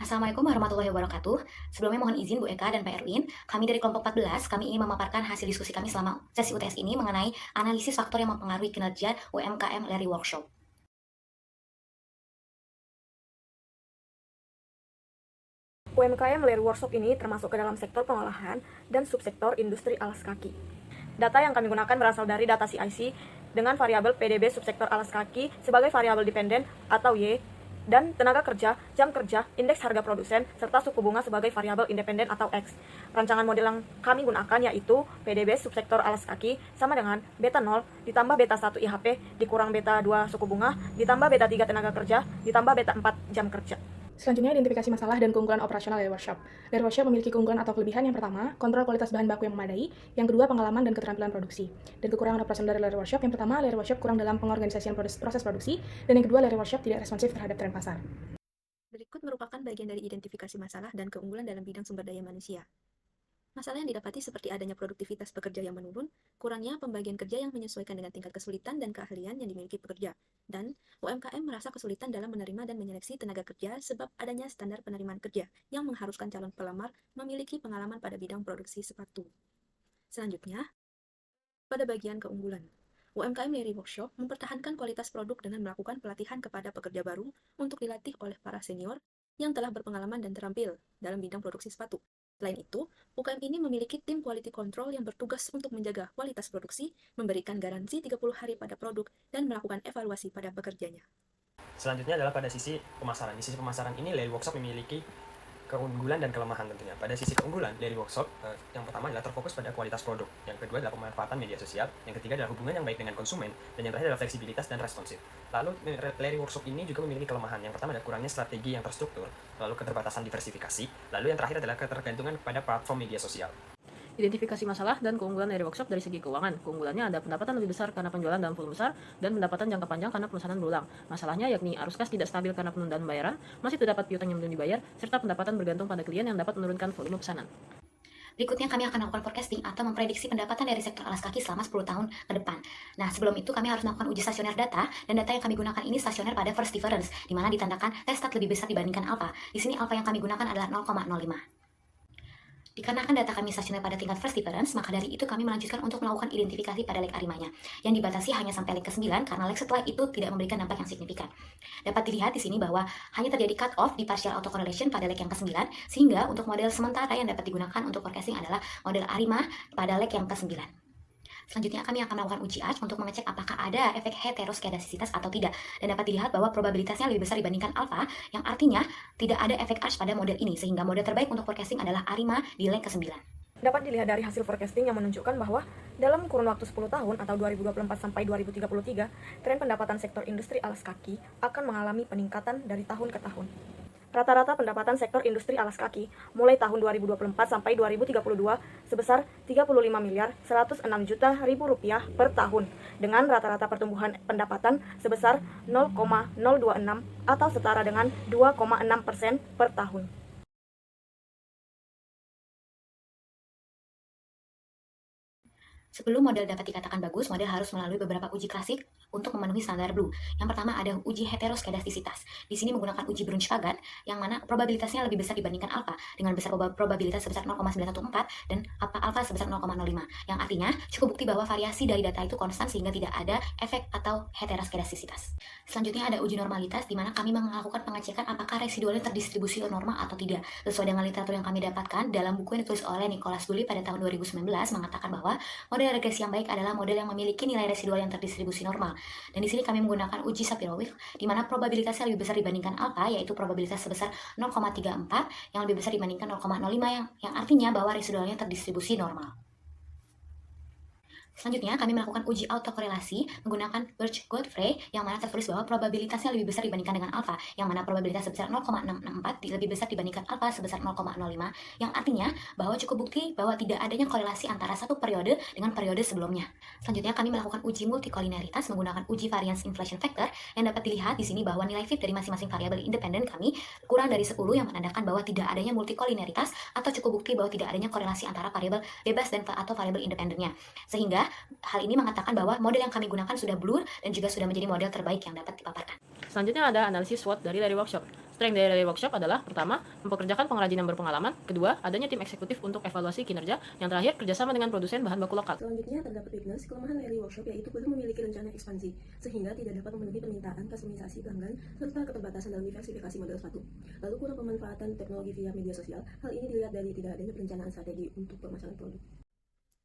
Assalamualaikum warahmatullahi wabarakatuh. Sebelumnya mohon izin Bu Eka dan Pak Erwin, kami dari kelompok 14, kami ingin memaparkan hasil diskusi kami selama sesi UTS ini mengenai analisis faktor yang mempengaruhi kinerja UMKM Larry Workshop. UMKM Larry Workshop ini termasuk ke dalam sektor pengolahan dan subsektor industri alas kaki. Data yang kami gunakan berasal dari data CIC dengan variabel PDB subsektor alas kaki sebagai variabel dependen atau Y, dan tenaga kerja, jam kerja, indeks harga produsen, serta suku bunga sebagai variabel independen atau X. Rancangan model yang kami gunakan yaitu PDB subsektor alas kaki sama dengan beta 0 ditambah beta 1 IHP dikurang beta 2 suku bunga ditambah beta 3 tenaga kerja ditambah beta 4 jam kerja. Selanjutnya, identifikasi masalah dan keunggulan operasional Larry Workshop. Larry Workshop memiliki keunggulan atau kelebihan yang pertama, kontrol kualitas bahan baku yang memadai, yang kedua, pengalaman dan keterampilan produksi. Dan kekurangan operasional dari Larry Workshop, yang pertama, Larry Workshop kurang dalam pengorganisasian proses produksi, dan yang kedua, Larry Workshop tidak responsif terhadap tren pasar. Berikut merupakan bagian dari identifikasi masalah dan keunggulan dalam bidang sumber daya manusia. Masalah yang didapati seperti adanya produktivitas pekerja yang menurun, kurangnya pembagian kerja yang menyesuaikan dengan tingkat kesulitan dan keahlian yang dimiliki pekerja, dan UMKM merasa kesulitan dalam menerima dan menyeleksi tenaga kerja sebab adanya standar penerimaan kerja yang mengharuskan calon pelamar memiliki pengalaman pada bidang produksi sepatu. Selanjutnya, pada bagian keunggulan, UMKM Larry Workshop mempertahankan kualitas produk dengan melakukan pelatihan kepada pekerja baru untuk dilatih oleh para senior yang telah berpengalaman dan terampil dalam bidang produksi sepatu. Selain itu, UKM ini memiliki tim quality control yang bertugas untuk menjaga kualitas produksi, memberikan garansi 30 hari pada produk, dan melakukan evaluasi pada pekerjanya. Selanjutnya adalah pada sisi pemasaran. Di sisi pemasaran ini, Larry Workshop memiliki keunggulan dan kelemahan tentunya. Pada sisi keunggulan, Larry Workshop yang pertama adalah terfokus pada kualitas produk, yang kedua adalah pemanfaatan media sosial, yang ketiga adalah hubungan yang baik dengan konsumen, dan yang terakhir adalah fleksibilitas dan responsif. Lalu Larry Workshop ini juga memiliki kelemahan. Yang pertama adalah kurangnya strategi yang terstruktur, lalu keterbatasan diversifikasi, lalu yang terakhir adalah ketergantungan pada platform media sosial. Identifikasi masalah dan keunggulan dari workshop dari segi keuangan. Keunggulannya ada pendapatan lebih besar karena penjualan dalam volume besar dan pendapatan jangka panjang karena pemesanan berulang. Masalahnya yakni arus kas tidak stabil karena penundaan pembayaran, masih terdapat piutang yang belum dibayar, serta pendapatan bergantung pada klien yang dapat menurunkan volume pesanan. Berikutnya kami akan melakukan forecasting atau memprediksi pendapatan dari sektor alas kaki selama 10 tahun ke depan. Nah, sebelum itu kami harus melakukan uji stasioner data, dan data yang kami gunakan ini stasioner pada first difference, di mana ditandakan testat lebih besar dibandingkan alpha. Di sini alpha yang kami gunakan adalah 0,05. Dikarenakan data kami stasioner pada tingkat first difference, maka dari itu kami melanjutkan untuk melakukan identifikasi pada leg arimanya, yang dibatasi hanya sampai leg ke-9 karena leg setelah itu tidak memberikan dampak yang signifikan. Dapat dilihat di sini bahwa hanya terjadi cut off di partial autocorrelation pada leg yang ke-9, sehingga untuk model sementara yang dapat digunakan untuk forecasting adalah model arima pada leg yang ke-9. Selanjutnya kami akan melakukan uji arch untuk mengecek apakah ada efek heteroskedastisitas atau tidak, dan dapat dilihat bahwa probabilitasnya lebih besar dibandingkan alpha, yang artinya tidak ada efek arch pada model ini, sehingga model terbaik untuk forecasting adalah arima di leg ke-9. Dapat dilihat dari hasil forecasting yang menunjukkan bahwa dalam kurun waktu 10 tahun atau 2024 sampai 2033, tren pendapatan sektor industri alas kaki akan mengalami peningkatan dari tahun ke tahun. Rata-rata pendapatan sektor industri alas kaki mulai tahun 2024 sampai 2032 sebesar 35 miliar 106 juta ribu rupiah per tahun, dengan rata-rata pertumbuhan pendapatan sebesar 0,026 atau setara dengan 2,6% per tahun. Sebelum model dapat dikatakan bagus, model harus melalui beberapa uji klasik untuk memenuhi standar Blue. Yang pertama ada uji heteroskedastisitas. Di sini menggunakan uji Brunsch-Pagan, yang mana probabilitasnya lebih besar dibandingkan alpha, dengan besar probabilitas sebesar 0,914 dan alpha sebesar 0,05. Yang artinya cukup bukti bahwa variasi dari data itu konstan sehingga tidak ada efek atau heteroskedastisitas. Selanjutnya ada uji normalitas, di mana kami melakukan pengecekan apakah residualnya terdistribusi normal atau tidak. Sesuai dengan literatur yang kami dapatkan dalam buku yang ditulis oleh Nicholas Dooley pada tahun 2019 mengatakan bahwa model regresi yang baik adalah model yang memiliki nilai residual yang terdistribusi normal. Dan di sini kami menggunakan uji Shapiro-Wilk, di mana probabilitasnya lebih besar dibandingkan alpha, yaitu probabilitas sebesar 0,34, yang lebih besar dibandingkan 0,05, yang artinya bahwa residualnya terdistribusi normal. Selanjutnya, kami melakukan uji autokorelasi menggunakan Birch-Godfrey, yang mana tertulis bahwa probabilitasnya lebih besar dibandingkan dengan alpha, yang mana probabilitas sebesar 0,664 lebih besar dibandingkan alpha sebesar 0,05, yang artinya bahwa cukup bukti bahwa tidak adanya korelasi antara satu periode dengan periode sebelumnya. Selanjutnya, kami melakukan uji multikolineritas menggunakan uji variance inflation factor, yang dapat dilihat di sini bahwa nilai fit dari masing-masing variabel independen kami kurang dari 10, yang menandakan bahwa tidak adanya multikolineritas atau cukup bukti bahwa tidak adanya korelasi antara variabel bebas dan atau variabel independennya. Sehingga hal ini mengatakan bahwa model yang kami gunakan sudah blur dan juga sudah menjadi model terbaik yang dapat dipaparkan. Selanjutnya ada analisis SWOT dari Larry Workshop. Strength dari Leri Workshop adalah pertama, mempekerjakan pengrajin yang berpengalaman, kedua, adanya tim eksekutif untuk evaluasi kinerja, yang terakhir, kerjasama dengan produsen bahan baku lokal. Selanjutnya terdapat weakness, kelemahan Leri Workshop yaitu belum memiliki rencana ekspansi, sehingga tidak dapat memenuhi permintaan kustomisasi pelanggan serta keterbatasan dalam diversifikasi model sepatu. Lalu kurang pemanfaatan teknologi via media sosial, hal ini dilihat dari tidak adanya perencanaan strategi untuk pemasaran produk.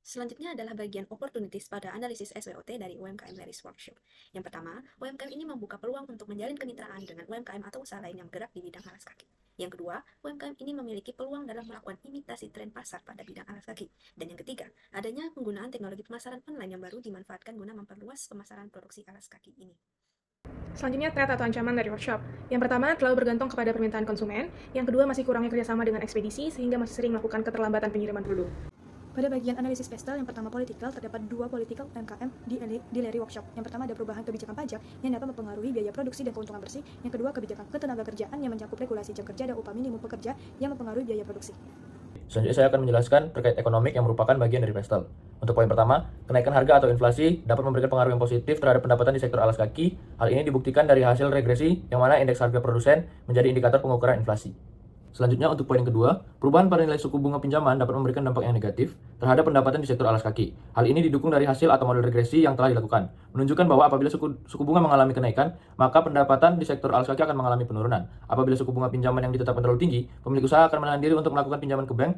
Selanjutnya adalah bagian opportunities pada analisis SWOT dari UMKM Leris Workshop. Yang pertama, UMKM ini membuka peluang untuk menjalin kemitraan dengan UMKM atau usaha lain yang bergerak di bidang alas kaki. Yang kedua, UMKM ini memiliki peluang dalam melakukan imitasi tren pasar pada bidang alas kaki. Dan yang ketiga, adanya penggunaan teknologi pemasaran online yang baru dimanfaatkan guna memperluas pemasaran produksi alas kaki ini. Selanjutnya, threat atau ancaman dari workshop. Yang pertama, terlalu bergantung kepada permintaan konsumen. Yang kedua, masih kurangnya kerjasama dengan ekspedisi, sehingga masih sering melakukan keterlambatan pengiriman produk. Pada bagian analisis pestel, yang pertama political, terdapat dua political UMKM di Leri Workshop. Yang pertama ada perubahan kebijakan pajak yang dapat mempengaruhi biaya produksi dan keuntungan bersih. Yang kedua, kebijakan ketenaga kerjaan yang mencakup regulasi jam kerja dan upah minimum pekerja yang mempengaruhi biaya produksi. Selanjutnya saya akan menjelaskan terkait ekonomik yang merupakan bagian dari pestel. Untuk poin pertama, kenaikan harga atau inflasi dapat memberikan pengaruh yang positif terhadap pendapatan di sektor alas kaki. Hal ini dibuktikan dari hasil regresi yang mana indeks harga produsen menjadi indikator pengukuran inflasi. Selanjutnya untuk poin yang kedua, perubahan pada nilai suku bunga pinjaman dapat memberikan dampak yang negatif terhadap pendapatan di sektor alas kaki. Hal ini didukung dari hasil atau model regresi yang telah dilakukan, menunjukkan bahwa apabila suku bunga mengalami kenaikan, maka pendapatan di sektor alas kaki akan mengalami penurunan. Apabila suku bunga pinjaman yang ditetapkan terlalu tinggi, pemilik usaha akan menahan diri untuk melakukan pinjaman ke bank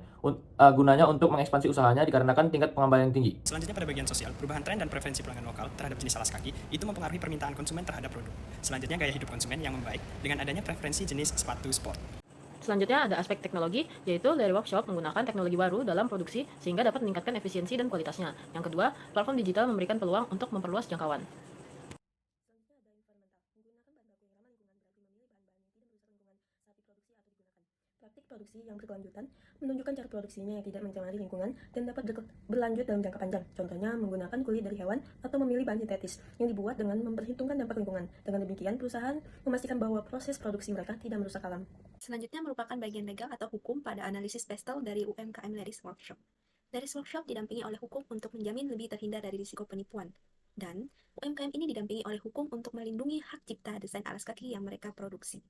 gunanya untuk mengekspansi usahanya dikarenakan tingkat pengembalian yang tinggi. Selanjutnya pada bagian sosial, perubahan tren dan preferensi pelanggan lokal terhadap jenis alas kaki itu mempengaruhi permintaan konsumen terhadap produk. Selanjutnya gaya hidup konsumen yang membaik dengan adanya preferensi jenis sepatu sport. Selanjutnya ada aspek teknologi, yaitu Leri Workshop menggunakan teknologi baru dalam produksi sehingga dapat meningkatkan efisiensi dan kualitasnya. Yang kedua, platform digital memberikan peluang untuk memperluas jangkauan. Praktik produksi yang berkelanjutan menunjukkan cara produksinya yang tidak mencemari lingkungan dan dapat berlanjut dalam jangka panjang. Contohnya menggunakan kulit dari hewan atau memilih bahan sintetis yang dibuat dengan memperhitungkan dampak lingkungan. Dengan demikian, perusahaan memastikan bahwa proses produksi mereka tidak merusak alam. Selanjutnya merupakan bagian legal atau hukum pada analisis pestel dari UMKM Leris Workshop. Leris Workshop didampingi oleh hukum untuk menjamin lebih terhindar dari risiko penipuan. Dan UMKM ini didampingi oleh hukum untuk melindungi hak cipta desain alas kaki yang mereka produksi.